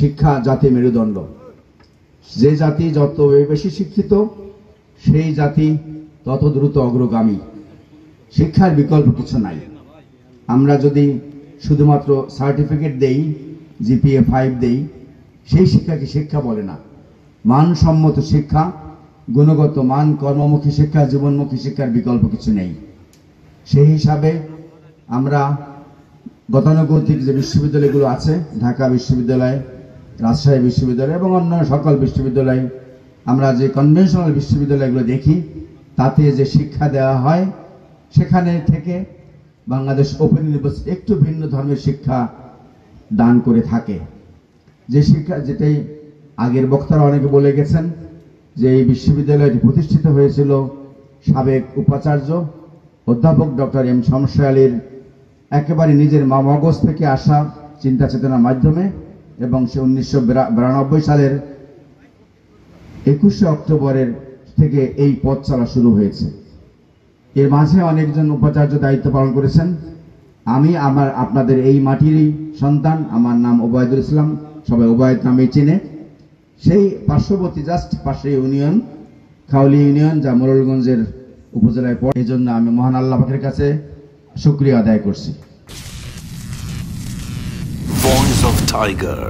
শিক্ষা জাতি মেরুদণ্ড। যে জাতি যত বেশি শিক্ষিত সেই জাতি তত দ্রুত অগ্রগামী। শিক্ষার বিকল্প কিছু নাই। আমরা যদি শুধুমাত্র সার্টিফিকেট দেই, জিপিএ 5 দেই, সেই শিক্ষাকে শিক্ষা বলে না। মানসম্মত শিক্ষা, গুণগত মান, কর্মমুখী শিক্ষা, জীবনমুখী শিক্ষার বিকল্প কিছু নেই। সেই হিসাবে আমরা গতানুগতিক যে বিশ্ববিদ্যালয়গুলো আছে, ঢাকা বিশ্ববিদ্যালয়, রাজশাহী বিশ্ববিদ্যালয় এবং অন্য সকল বিশ্ববিদ্যালয়, আমরা যে কনভেনশনাল বিশ্ববিদ্যালয়গুলো দেখি তাতে যে শিক্ষা দেওয়া হয় সেখানে থেকে বাংলাদেশ ওপেন ইউনিভার্সিটি একটু ভিন্ন ধর্মের শিক্ষা দান করে থাকে। যে শিক্ষা, যেটাই আগের বক্তারা অনেকে বলে গেছেন যে এই বিশ্ববিদ্যালয়টি প্রতিষ্ঠিত হয়েছিল সাবেক উপাচার্য অধ্যাপক ডক্টর এম শমশের আলীর একেবারে নিজের মগজ থেকে আসা চিন্তা চেতনার মাধ্যমে, এবং সে 1992 সালের 21শে অক্টোবরের থেকে এই পথ চলা শুরু হয়েছে। এর মাঝে অনেকজন উপাচার্য দায়িত্ব পালন করেছেন। আমি আপনাদের এই মাটিরই সন্তান, আমার নাম ওবায়দুল ইসলাম, সবাই ওবায়দ নামে চেনে। সেই পার্শ্ববর্তী জাস্ট পাশে ইউনিয়ন, খাউলি ইউনিয়ন, যা মোরেলগঞ্জের উপজেলায় পড়ে। এই জন্য আমি মহান আল্লাহ পাকের কাছে শুকরিয়া আদায় করছি। Voice of Tiger.